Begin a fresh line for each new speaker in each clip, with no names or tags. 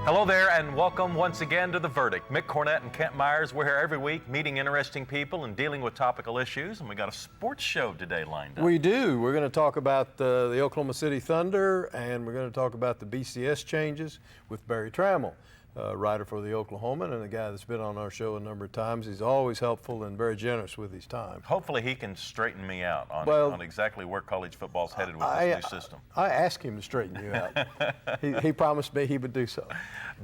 Hello there, and welcome once again to The Verdict. Mick Cornett and Kent Myers, we're here every week meeting interesting people and dealing with topical issues, and we got a sports show today lined up.
We do. We're going to talk about the Oklahoma City Thunder, and we're going to talk about the BCS changes with Barry Tramel, writer for the Oklahoman and a guy that's been on our show a number of times. He's always helpful and very generous with his time.
Hopefully he can straighten me out on exactly where college football's headed with this new system.
I asked him to straighten you out. he promised me he would do so.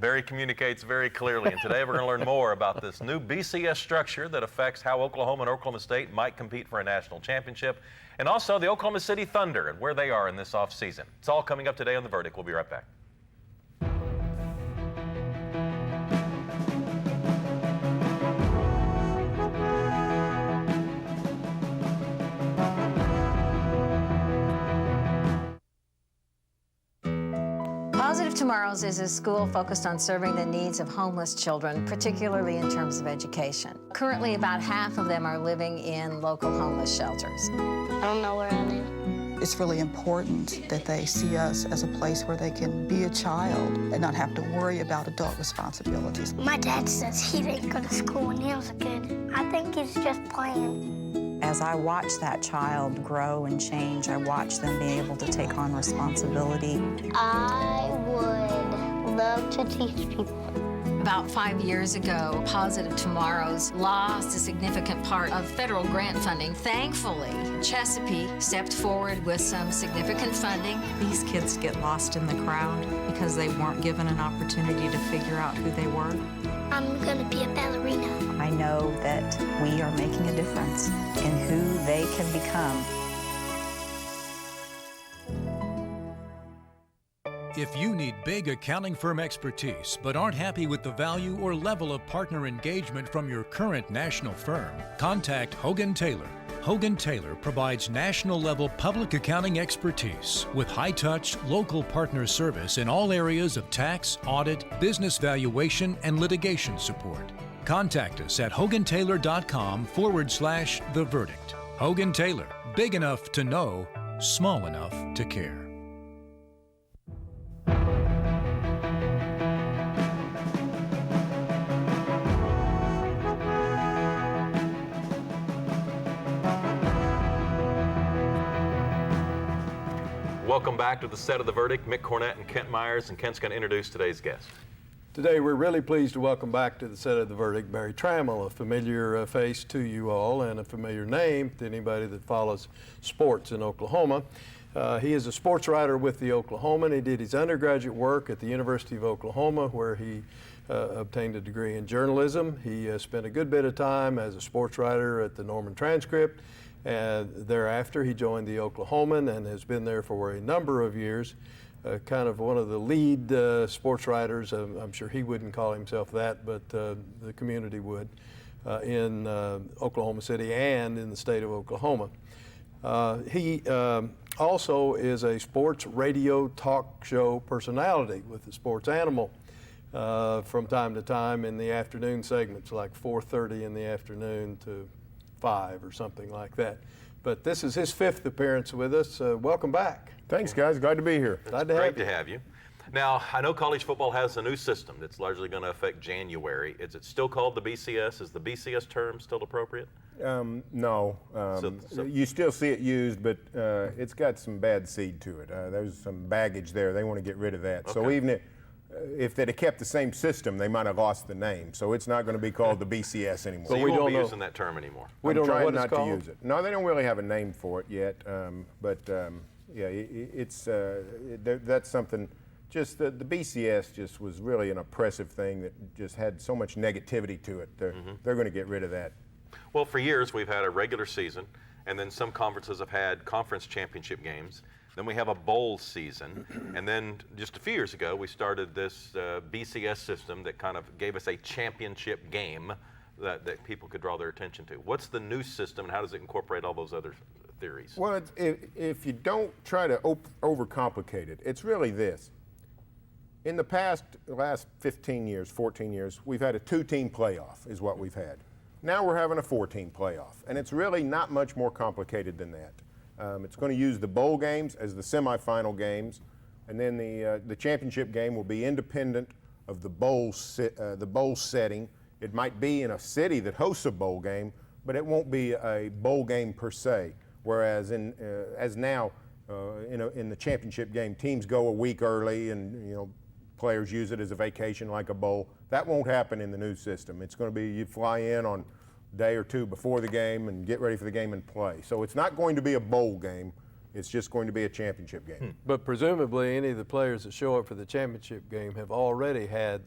Barry communicates very clearly, and today we're going to learn more about this new BCS structure that affects how Oklahoma and Oklahoma State might compete for a national championship, and also the Oklahoma City Thunder and where they are in this offseason. It's all coming up today on The Verdict. We'll be right back.
Positive Tomorrows is a school focused on serving the needs of homeless children, particularly in terms of education. Currently, about half of them are living in local homeless shelters.
I don't know where I live.
It's really important that they see us as a place where they can be a child and not have to worry about adult responsibilities.
My dad says he didn't go to school when he was a kid. I think he's just playing.
As I watch that child grow and change, I watch them be able to take on responsibility.
I would love to teach people.
About 5 years ago, Positive Tomorrows lost a significant part of federal grant funding. Thankfully, Chesapeake stepped forward with some significant funding.
These kids get lost in the crowd because they weren't given an opportunity to figure out who they were.
I'm gonna be a ballerina.
I know that we are making a difference in who they can become.
If you need big accounting firm expertise but aren't happy with the value or level of partner engagement from your current national firm, contact Hogan Taylor. Hogan Taylor provides national-level public accounting expertise with high-touch, local partner service in all areas of tax, audit, business valuation, and litigation support. Contact us at hogantaylor.com/The Verdict. Hogan Taylor, big enough to know, small enough to care.
Welcome back to the set of The Verdict. Mick Cornett and Kent Myers, and Kent's going to introduce today's guest.
Today we're really pleased to welcome back to the set of The Verdict Barry Tramel, a familiar face to you all and a familiar name to anybody that follows sports in Oklahoma. He is a sports writer with the Oklahoman. He did his undergraduate work at the University of Oklahoma, where he obtained a degree in journalism. He spent a good bit of time as a sports writer at the Norman Transcript. And thereafter, he joined the Oklahoman and has been there for a number of years, kind of one of the lead sports writers. I'm sure he wouldn't call himself that, but the community would, in Oklahoma City and in the state of Oklahoma. He also is a sports radio talk show personality with the Sports Animal from time to time in the afternoon segments, like 4:30 in the afternoon to 5 or something like that. But this is his 5th appearance with us. Welcome back.
Thanks, guys. Glad to be here.
Glad to have you. Now, I know college football has a new system that's largely going to affect January. Is it still called the BCS? Is the BCS term still appropriate?
No. You still see it used, but it's got some bad seed to it. There's some baggage there. They want to get rid of that. Okay. So even if they'd have kept the same system, they might have lost the name. So it's not going to be called the BCS anymore.
So you won't be using that term anymore?
We don't know what
it's called.
To
use it. No, they don't really have a name for it yet. Yeah, that's something. Just the BCS just was really an oppressive thing that just had so much negativity to it. They're going to get rid of that.
Well, for years we've had a regular season, and then some conferences have had conference championship games. Then we have a bowl season, and then just a few years ago we started this BCS system that kind of gave us a championship game that people could draw their attention to. What's the new system, and how does it incorporate all those other theories?
Well, if you don't try to overcomplicate it, it's really this. In the last 15 years, 14 years, we've had a 2-team playoff is what we've had. Now we're having a 4-team playoff, and it's really not much more complicated than that. It's going to use the bowl games as the semifinal games, and then the championship game will be independent of the bowl setting. It might be in a city that hosts a bowl game, but it won't be a bowl game per se. Whereas in the championship game, teams go a week early, and players use it as a vacation like a bowl. That won't happen in the new system. It's going to be you fly in on a day or two before the game and get ready for the game and play. So it's not going to be a bowl game. It's just going to be a championship game.
But presumably any of the players that show up for the championship game have already had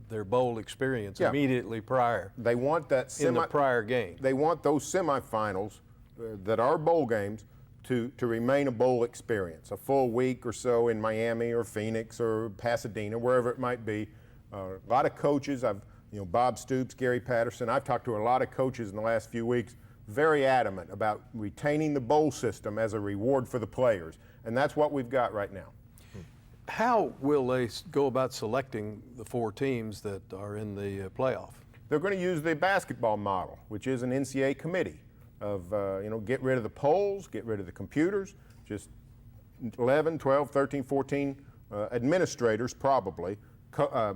their bowl experience immediately prior.
They want that
in the prior game.
They want those semifinals that are bowl games to remain a bowl experience, a full week or so in Miami or Phoenix or Pasadena, wherever it might be. A lot of coaches, Bob Stoops, Gary Patterson, I've talked to a lot of coaches in the last few weeks, very adamant about retaining the bowl system as a reward for the players, and that's what we've got right now.
How will they go about selecting the 4 teams that are in the playoff?
They're going to use the basketball model, which is an NCAA committee of, get rid of the polls, get rid of the computers, just 11, 12, 13, 14 administrators probably,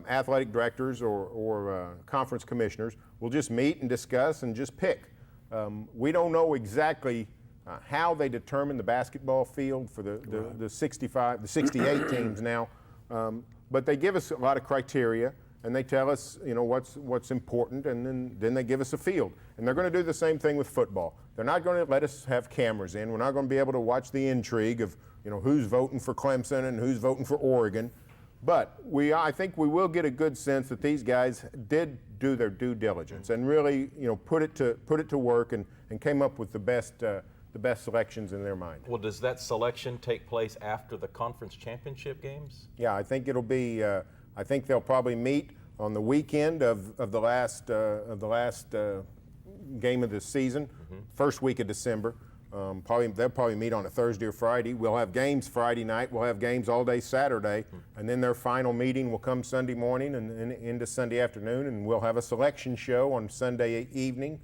athletic directors or conference commissioners will just meet and discuss and just pick. We don't know exactly how they determine the basketball field for the 68 teams now, but they give us a lot of criteria and they tell us, what's important, and then they give us a field. And they're going to do the same thing with football. They're not going to let us have cameras in. We're not going to be able to watch the intrigue of, who's voting for Clemson and who's voting for Oregon. But I think we will get a good sense that these guys did do their due diligence and really, put it to work and came up with the best selections in their mind.
Well, does that selection take place after the conference championship games?
Yeah, I think it'll be. I think they'll probably meet on the weekend of the last game of the season, first week of December. They'll probably meet on a Thursday or Friday. We'll have games Friday night. We'll have games all day Saturday, and then their final meeting will come Sunday morning and into Sunday afternoon, and we'll have a selection show on Sunday evening,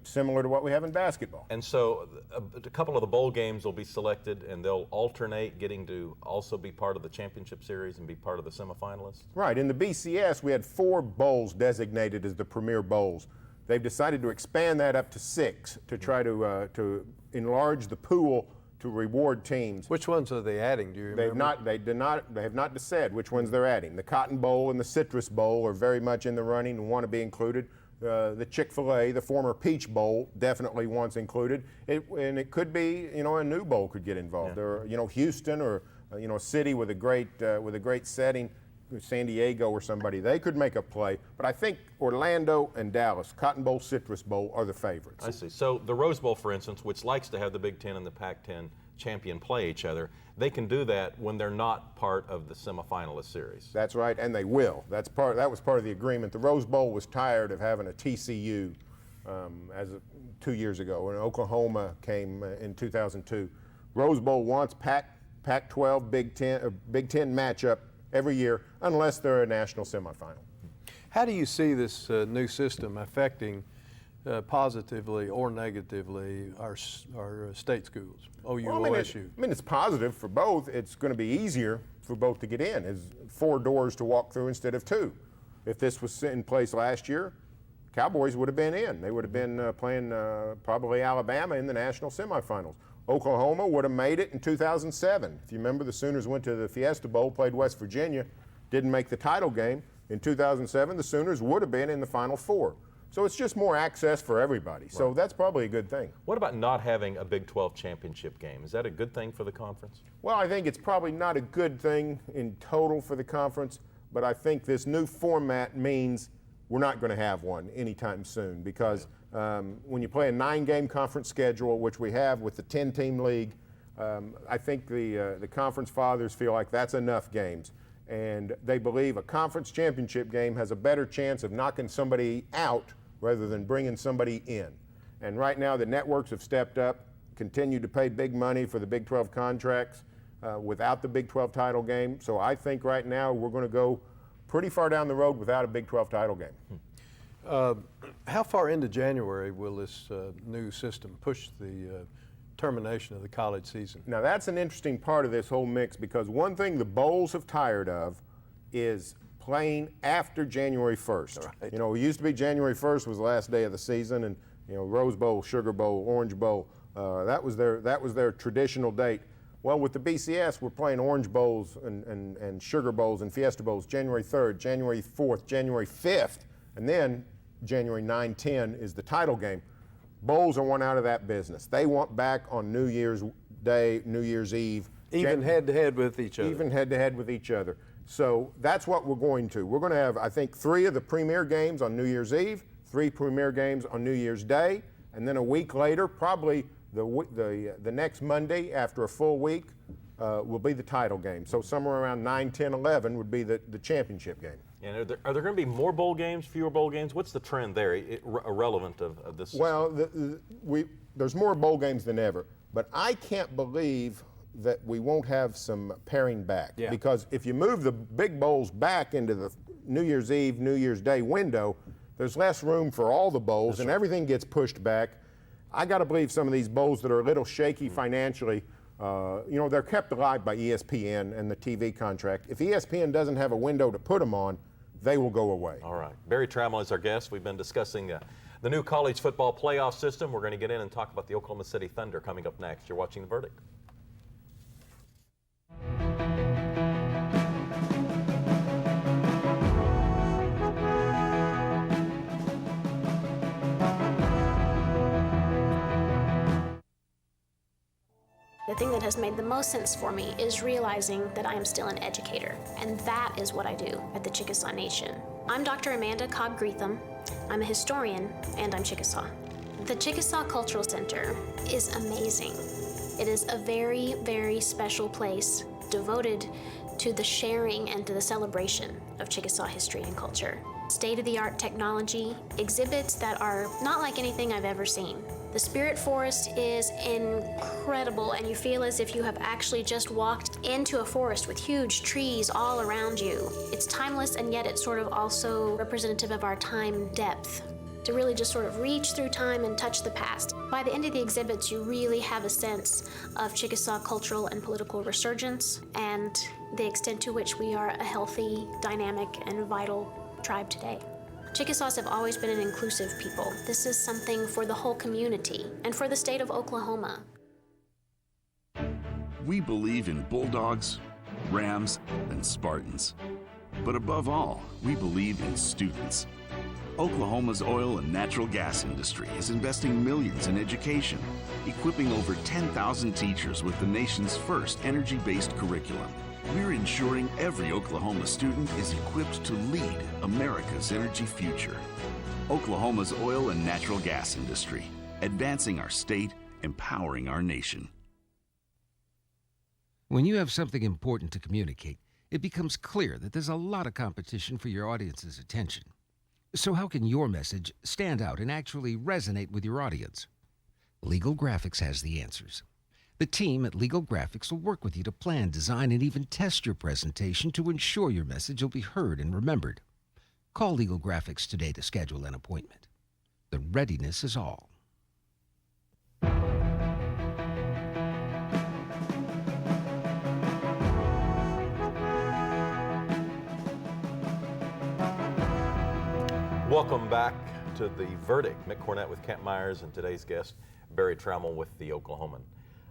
similar to what we have in basketball.
And so a couple of the bowl games will be selected, and they'll alternate getting to also be part of the championship series and be part of the semifinalists?
Right. In the BCS, we had 4 bowls designated as the premier bowls. They've decided to expand that up to 6 to try to enlarge the pool to reward teams.
Which ones are they adding? Do you remember?
They have not said which ones they're adding. The Cotton Bowl and the Citrus Bowl are very much in the running and want to be included. The Chick-fil-A, the former Peach Bowl, definitely wants included. And it could be, a new bowl could get involved.
Yeah.
Or, Houston, or a city with a great setting. San Diego or somebody, they could make a play, but I think Orlando and Dallas, Cotton Bowl, Citrus Bowl, are the favorites.
I see. So the Rose Bowl, for instance, which likes to have the Big Ten and the Pac-10 champion play each other, they can do that when they're not part of the semifinalist series.
That's right, and they will. That was part of the agreement. The Rose Bowl was tired of having a TCU 2 years ago, when Oklahoma came in 2002. Rose Bowl wants Pac-12, Big Ten matchup every year, unless they're a national semifinal.
How do you see this new system affecting positively or negatively our state schools, OU, OSU?
It's positive for both. It's going to be easier for both to get in. It's 4 doors to walk through instead of 2. If this was in place last year, Cowboys would have been in. They would have been playing probably Alabama in the national semifinals. Oklahoma would have made it in 2007. If you remember, the Sooners went to the Fiesta Bowl, played West Virginia, didn't make the title game. In 2007, the Sooners would have been in the Final 4. So it's just more access for everybody. Right. So that's probably a good thing.
What about not having a Big 12 championship game? Is that a good thing for the conference?
Well, I think it's probably not a good thing in total for the conference, but I think this new format means we're not going to have one anytime soon, because when you play a 9-game conference schedule, which we have with the 10-team league, I think the conference fathers feel like that's enough games. And they believe a conference championship game has a better chance of knocking somebody out rather than bringing somebody in. And right now the networks have stepped up, continue to pay big money for the Big 12 contracts without the Big 12 title game. So I think right now we're going to go pretty far down the road without a Big 12 title game.
How far into January will this new system push the termination of the college season?
Now that's an interesting part of this whole mix, because one thing the bowls have tired of is playing after January 1st.
Right.
You know, it used to be January 1st was the last day of the season, and you know, Rose Bowl, Sugar Bowl, Orange Bowl, that was their traditional date. Well, with the BCS, we're playing Orange Bowls and Sugar Bowls and Fiesta Bowls January 3rd, January 4th, January 5th, and then January 9, 10 is the title game. Bowls are one out of that business. They want back on New Year's Day, New Year's Eve.
Even head-to-head with each other.
Even head-to-head with each other. So that's what we're going to. We're going to have, I think, 3 of the premier games on New Year's Eve, 3 premier games on New Year's Day, and then a week later, probably the next Monday after a full week, will be the title game. So somewhere around 9, 10, 11 would be the championship game.
And are there going to be more bowl games, fewer bowl games? What's the trend there, irrelevant of this?
Well, there's more bowl games than ever, but I can't believe that we won't have some paring back.
Yeah.
Because if you move the big bowls back into the New Year's Eve, New Year's Day window, there's less room for all the bowls, and everything gets pushed back. I got to believe some of these bowls that are a little shaky financially, you know, they're kept alive by ESPN and the TV contract. If ESPN doesn't have a window to put them on, they will go away.
All right. Barry Tramel is our guest. We've been discussing the new college football playoff system. We're going to get in and talk about the Oklahoma City Thunder coming up next. You're watching The Verdict.
The thing that has made the most sense for me is realizing that I am still an educator, and that is what I do at the Chickasaw Nation. I'm Dr. Amanda Cobb-Greetham. I'm a historian, and I'm Chickasaw. The Chickasaw Cultural Center is amazing. It is a very, very special place devoted to the sharing and to the celebration of Chickasaw history and culture. State-of-the-art technology, exhibits that are not like anything I've ever seen. The Spirit Forest is incredible, and you feel as if you have actually just walked into a forest with huge trees all around you. It's timeless, and yet it's sort of also representative of our time depth, to really just sort of reach through time and touch the past. By the end of the exhibits, you really have a sense of Chickasaw cultural and political resurgence and the extent to which we are a healthy, dynamic, and vital tribe today. Chickasaws have always been an inclusive people. This is something for the whole community and for the state of Oklahoma.
We believe in bulldogs, rams, and Spartans. But above all, we believe in students. Oklahoma's oil and natural gas industry is investing millions in education, equipping over 10,000 teachers with the nation's first energy-based curriculum. We're ensuring every Oklahoma student is equipped to lead America's energy future. Oklahoma's oil and natural gas industry, advancing our state, empowering our nation.
When you have something important to communicate, it becomes clear that there's a lot of competition for your audience's attention. So how can your message stand out and actually resonate with your audience? Legal Graphics has the answers. The team at Legal Graphics will work with you to plan, design, and even test your presentation to ensure your message will be heard and remembered. Call Legal Graphics today to schedule an appointment. The readiness is all.
Welcome back to The Verdict. Mick Cornett with Kent Myers and today's guest, Barry Tramel with the Oklahoman.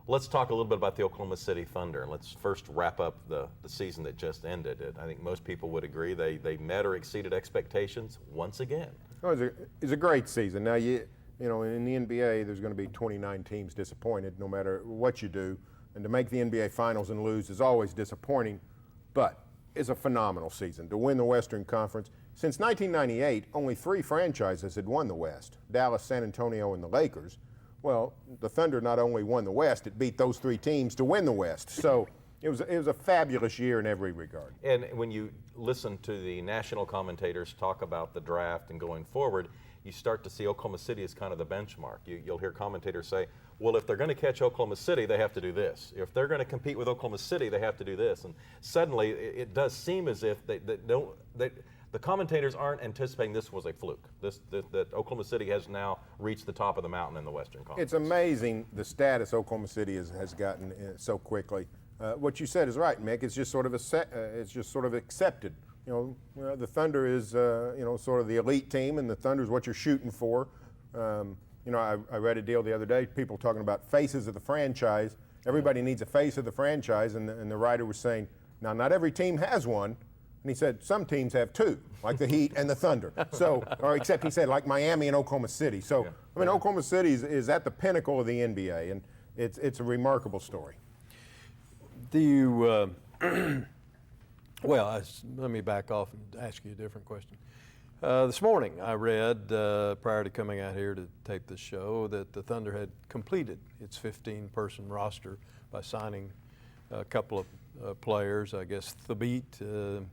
Let's talk a little bit about the Oklahoma City Thunder. Let's first wrap up the season that just ended. I think most people would agree they met or exceeded expectations once again.
Oh, it's a great season. Now, you know, in the NBA, there's going to be 29 teams disappointed no matter what you do. And to make the NBA Finals and lose is always disappointing, but it's a phenomenal season. To win the Western Conference, since 1998, only 3 franchises had won the West: Dallas, San Antonio, and the Lakers. Well, the Thunder not only won the West, it beat those 3 teams to win the West. So it was a fabulous year in every regard.
And when you listen to the national commentators talk about the draft and going forward, you start to see Oklahoma City as kind of the benchmark. You'll hear commentators say, well, if they're going to catch Oklahoma City, they have to do this. If they're going to compete with Oklahoma City, they have to do this. And suddenly, it does seem as if the commentators aren't anticipating this was a fluke, that Oklahoma City has now reached the top of the mountain in the Western Conference.
It's amazing the status Oklahoma City has gotten so quickly. What you said is right, Mick. It's just sort of accepted well, the Thunder is, sort of the elite team, and the Thunder is what you're shooting for. I read a deal the other day, people talking about faces of the franchise. Everybody needs a face of the franchise, and the writer was saying, now, not every team has one. And he said, some teams have two, like the Heat and the Thunder. So, or except he said, like Miami and Oklahoma City. So, I mean, Oklahoma City is at the pinnacle of the NBA, and it's a remarkable story.
Do you, let me back off and ask you a different question. This morning I read, prior to coming out here to tape this show, that the Thunder had completed its 15-person roster by signing a couple of players. I guess Thabit,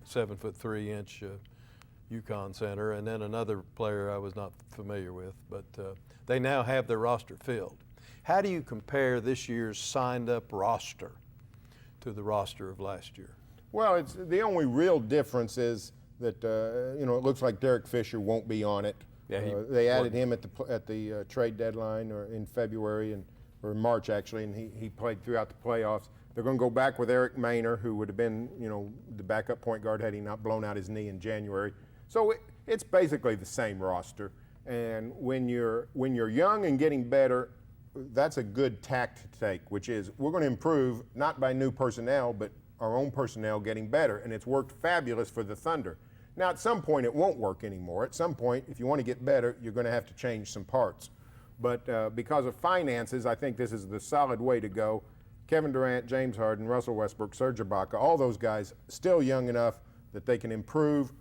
7'3" UConn center, and then another player I was not familiar with, but they now have their roster filled. How do you compare this year's signed-up roster to the roster of last year?
Well, it's the only real difference is that it looks like Derek Fisher won't be on it.
Yeah,
they added him at the trade deadline, or in February or March actually, and he played throughout the playoffs. They're going to go back with Eric Maynor, who would have been the backup point guard had he not blown out his knee in January. So it's basically the same roster. And when you're young and getting better, that's a good tack to take, which is we're going to improve not by new personnel, but our own personnel getting better, and it's worked fabulous for the Thunder. Now, at some point, it won't work anymore. At some point, if you want to get better, you're going to have to change some parts. But because of finances, I think this is the solid way to go. Kevin Durant, James Harden, Russell Westbrook, Serge Ibaka, all those guys still young enough that they can improve.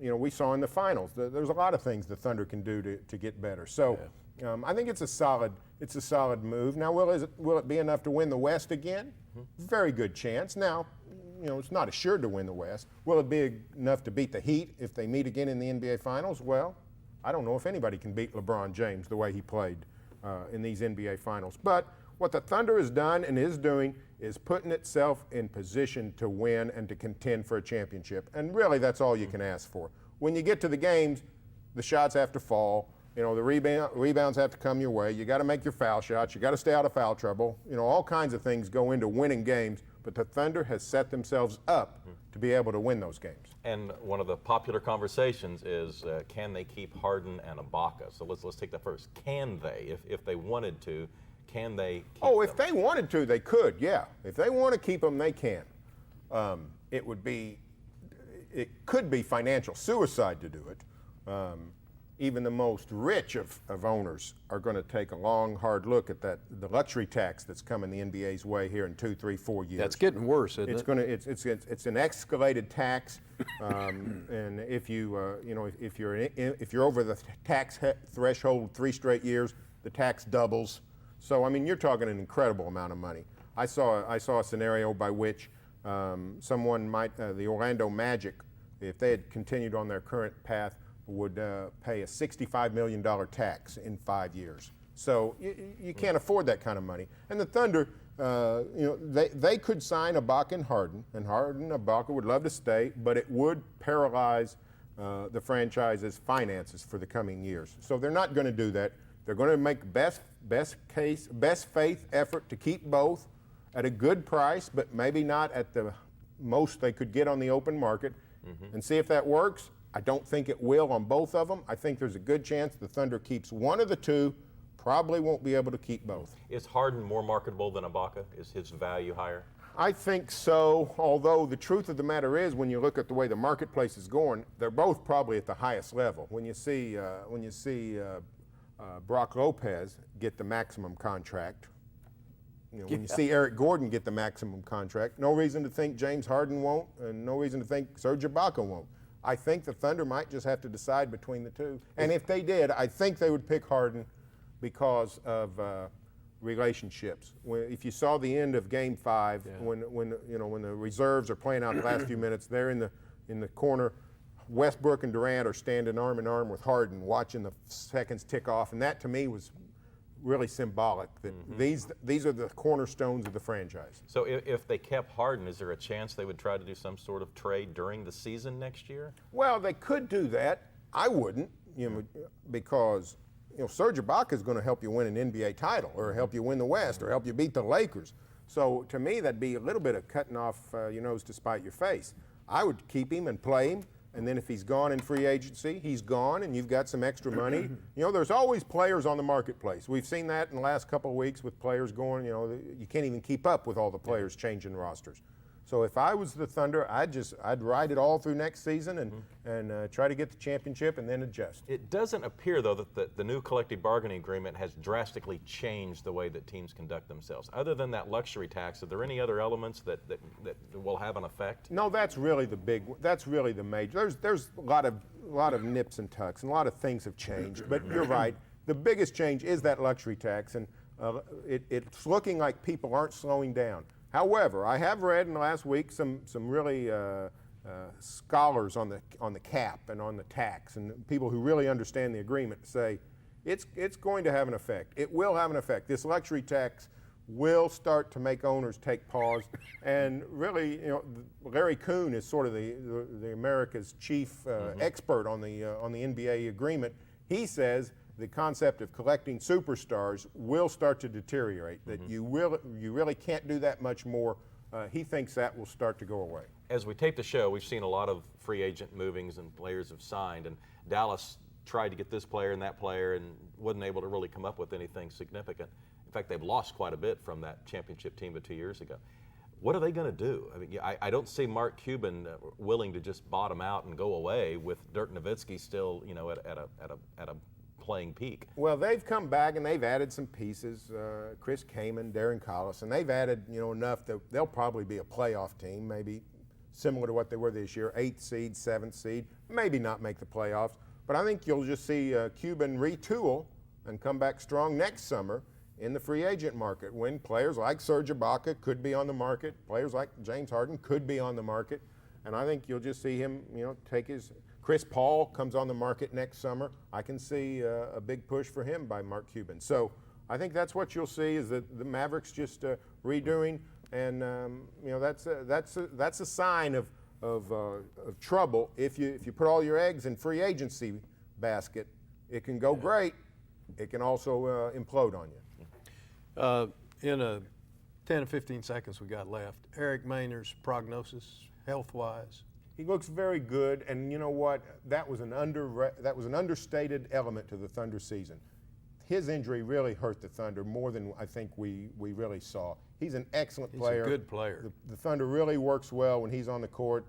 We saw in the finals, there's a lot of things the Thunder can do to get better. So I think it's a solid move. Now, will it be enough to win the West again? Very good chance. Now, it's not assured to win the West. Will it be enough to beat the Heat if they meet again in the NBA Finals? Well, I don't know if anybody can beat LeBron James the way he played in these NBA Finals. But what the Thunder has done and is doing is putting itself in position to win and to contend for a championship. And really, that's all you can ask for. When you get to the games, the shots have to fall. The rebounds have to come your way. You got to make your foul shots. You got to stay out of foul trouble. All kinds of things go into winning games. But the Thunder has set themselves up to be able to win those games.
And one of the popular conversations is, can they keep Harden and Ibaka? So let's take that first. Can they, if they wanted to? Can they keep them?
If they wanted to, they could, yeah. If they want to keep them, they can. It could be financial suicide to do it. Even the most rich of owners are going to take a long, hard look at the luxury tax that's coming the NBA's way here in 2, 3, 4 years.
That's getting worse, isn't it?
It's an escalated tax, and if you're over the tax threshold 3 straight years, the tax doubles. So, I mean, you're talking an incredible amount of money. I saw a scenario by which someone might, the Orlando Magic, if they had continued on their current path, would pay a $65 million tax in 5 years. So you can't afford that kind of money. And the Thunder, they could sign Ibaka and Harden and Ibaka would love to stay, but it would paralyze the franchise's finances for the coming years. So they're not going to do that. They're going to make best faith effort to keep both at a good price, but maybe not at the most they could get on the open market, and see if that works. I don't think it will on both of them. I think there's a good chance the Thunder keeps one of the two, probably won't be able to keep both.
Is Harden more marketable than Ibaka? Is his value higher?
I think so, although the truth of the matter is, when you look at the way the marketplace is going, they're both probably at the highest level. When you see Brock Lopez get the maximum contract, when you see Eric Gordon get the maximum contract, no reason to think James Harden won't, and no reason to think Serge Ibaka won't. I think the Thunder might just have to decide between the two. And if they did, I think they would pick Harden because of relationships. If you saw the end of Game 5, when the reserves are playing out the last few minutes, they're in the corner. Westbrook and Durant are standing arm in arm with Harden, watching the seconds tick off, and that to me was really symbolic. That these are the cornerstones of the franchise.
So if they kept Harden, is there a chance they would try to do some sort of trade during the season next year?
Well, they could do that. I wouldn't, because Serge Ibaka is going to help you win an NBA title, or help you win the West, or help you beat the Lakers. So to me, that'd be a little bit of cutting off your nose to spite your face. I would keep him and play him. And then if he's gone in free agency, he's gone, and you've got some extra money. You know, there's always players on the marketplace. We've seen that in the last couple of weeks with players going, you know, you can't even keep up with all the players changing rosters. So if I was the Thunder, I'd ride it all through next season and try to get the championship and then adjust.
It doesn't appear, though, that the new collective bargaining agreement has drastically changed the way that teams conduct themselves. Other than that luxury tax, are there any other elements that will have an effect?
No, that's really the big. That's really the major. There's a lot of nips and tucks, and a lot of things have changed. But you're right. The biggest change is that luxury tax, and it's looking like people aren't slowing down. However, I have read in the last week some really scholars on the cap and on the tax, and people who really understand the agreement say it's going to have an effect. It will have an effect. This luxury tax will start to make owners take pause, and really, you know, Larry Kuhn is sort of the America's chief expert on the NBA agreement. He says the concept of collecting superstars will start to deteriorate, that you really can't do that much more. He thinks that will start to go away.
As we tape the show, we've seen a lot of free agent movings and players have signed, and Dallas tried to get this player and that player and wasn't able to really come up with anything significant. In fact, they've lost quite a bit from that championship team of 2 years ago. What are they going to do? I mean, I don't see Mark Cuban willing to just bottom out and go away with Dirk Nowitzki still, you know, at a playing peak.
Well, they've come back and they've added some pieces, Chris Kaman, Darren Collis, and they've added, you know, enough that they'll probably be a playoff team, maybe similar to what they were this year, 8th seed, 7th seed, maybe not make the playoffs. But I think you'll just see Cuban retool and come back strong next summer in the free agent market when players like Serge Ibaka could be on the market, players like James Harden could be on the market, and I think you'll just see him, you know, take his. Chris Paul comes on the market next summer. I can see a big push for him by Mark Cuban. So I think that's what you'll see is that the Mavericks just redoing, and you know, that's a sign of trouble. If you put all your eggs in free agency basket, it can go great. It can also implode on you.
In a 10 or 15 seconds we got left, Eric Maynor's prognosis, health-wise?
He looks very good, and you know what? That was an understated element to the Thunder season. His injury really hurt the Thunder more than I think we really saw. He's an excellent player.
He's a good player.
The Thunder really works well when he's on the court,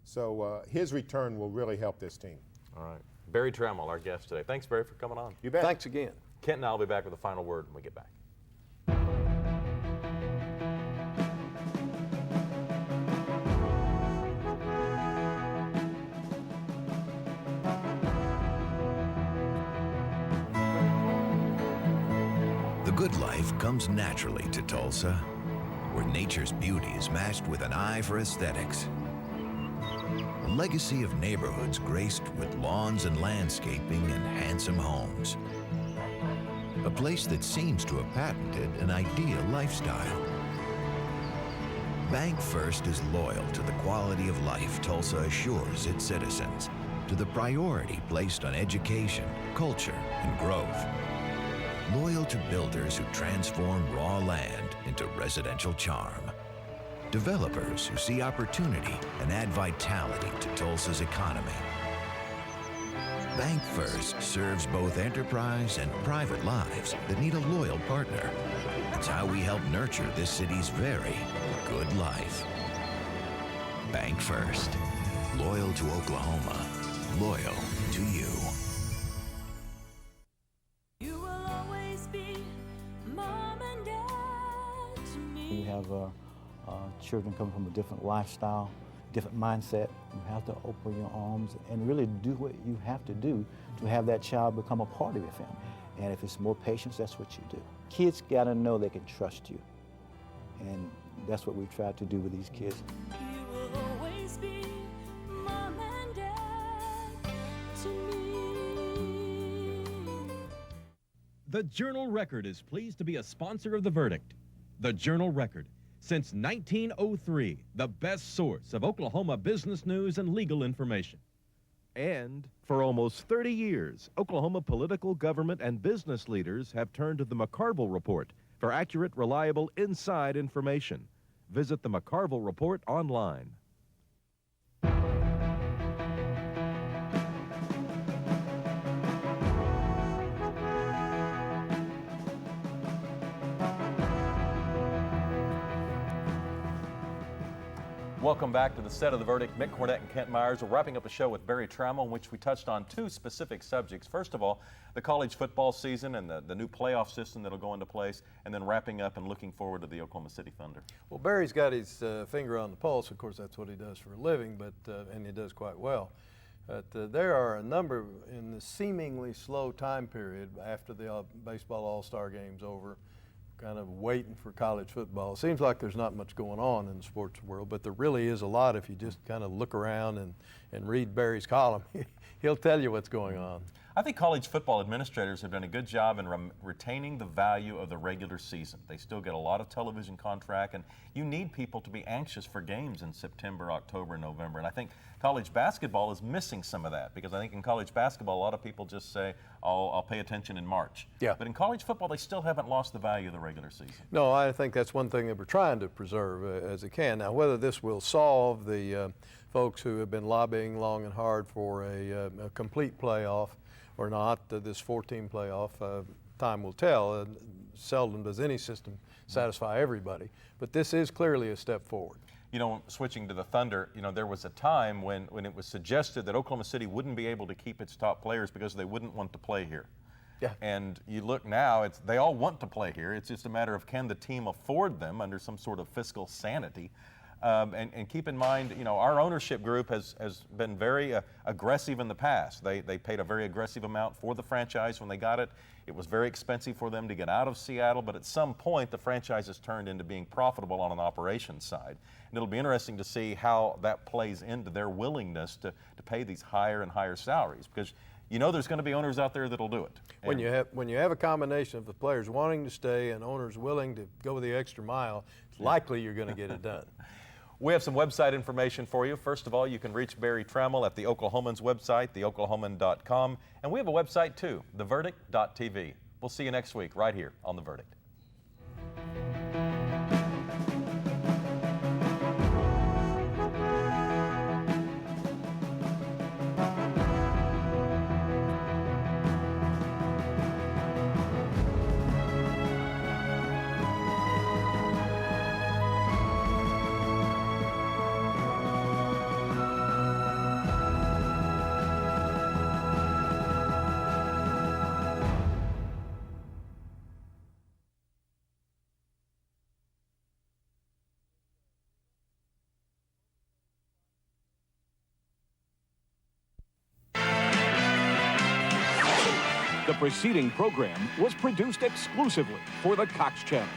so his return will really help this team.
All right. Barry Tramel, our guest today. Thanks, Barry, for coming on.
You bet.
Thanks again.
Kent and I will be back with a final word when we get back.
The good life comes naturally to Tulsa, where nature's beauty is matched with an eye for aesthetics. A legacy of neighborhoods graced with lawns and landscaping and handsome homes. A place that seems to have patented an ideal lifestyle. Bank First is loyal to the quality of life Tulsa assures its citizens, to the priority placed on education, culture, and growth. Loyal to builders who transform raw land into residential charm. Developers who see opportunity and add vitality to Tulsa's economy. Bank First serves both enterprise and private lives that need a loyal partner. It's how we help nurture this city's very good life. Bank First. Loyal to Oklahoma. Loyal to you.
You have children come from a different lifestyle, different mindset. You have to open your arms and really do what you have to do to have that child become a part of your family. And if it's more patience, that's what you do. Kids got to know they can trust you. And that's what we try to do with these kids.
You will always be Mom and Dad to me.
The Journal-Record is pleased to be a sponsor of The Verdict. The Journal-Record, since 1903, the best source of Oklahoma business news and legal information. And for almost 30 years, Oklahoma political, government, and business leaders have turned to the McCarville Report for accurate, reliable, inside information. Visit the McCarville Report online.
Welcome back to the set of The Verdict. Mick Cornett and Kent Myers. We're wrapping up a show with Barry Tramel in which we touched on two specific subjects. First of all, the college football season and the new playoff system that'll go into place, and then wrapping up and looking forward to the Oklahoma City Thunder.
Well, Barry's got his finger on the pulse. Of course, that's what he does for a living, but and he does quite well. But there are a number in the seemingly slow time period after the baseball all-star game's over, kind of waiting for college football. It seems like there's not much going on in the sports world, but there really is a lot if you just kind of look around and read Barry's column. He'll tell you what's going on.
I think college football administrators have done a good job in retaining the value of the regular season. They still get a lot of television contract, and you need people to be anxious for games in September, October, November. And I think college basketball is missing some of that, because I think in college basketball, a lot of people just say, oh, I'll pay attention in March.
Yeah.
But in college football, they still haven't lost the value of the regular season.
No, I think that's one thing that we're trying to preserve as it can. Now, whether this will solve the folks who have been lobbying long and hard for a complete playoff or not, this 14 playoff, time will tell. Seldom does any system satisfy everybody, but this is clearly a step forward.
You know, switching to the Thunder, you know, there was a time when it was suggested that Oklahoma City wouldn't be able to keep its top players because they wouldn't want to play here.
Yeah.
And you look now, they all want to play here. It's just a matter of can the team afford them under some sort of fiscal sanity. And keep in mind, you know, our ownership group has been very aggressive in the past. They paid a very aggressive amount for the franchise when they got it. It was very expensive for them to get out of Seattle, but at some point the franchise has turned into being profitable on an operations side. And it'll be interesting to see how that plays into their willingness to pay these higher and higher salaries, because you know there's going to be owners out there that'll do it.
When you have a combination of the players wanting to stay and owners willing to go the extra mile, it's likely you're going to get it done.
We have some website information for you. First of all, you can reach Barry Tramel at the Oklahoman's website, theoklahoman.com. And we have a website too, theverdict.tv. We'll see you next week right here on The Verdict.
The preceding program was produced exclusively for the Cox Channel.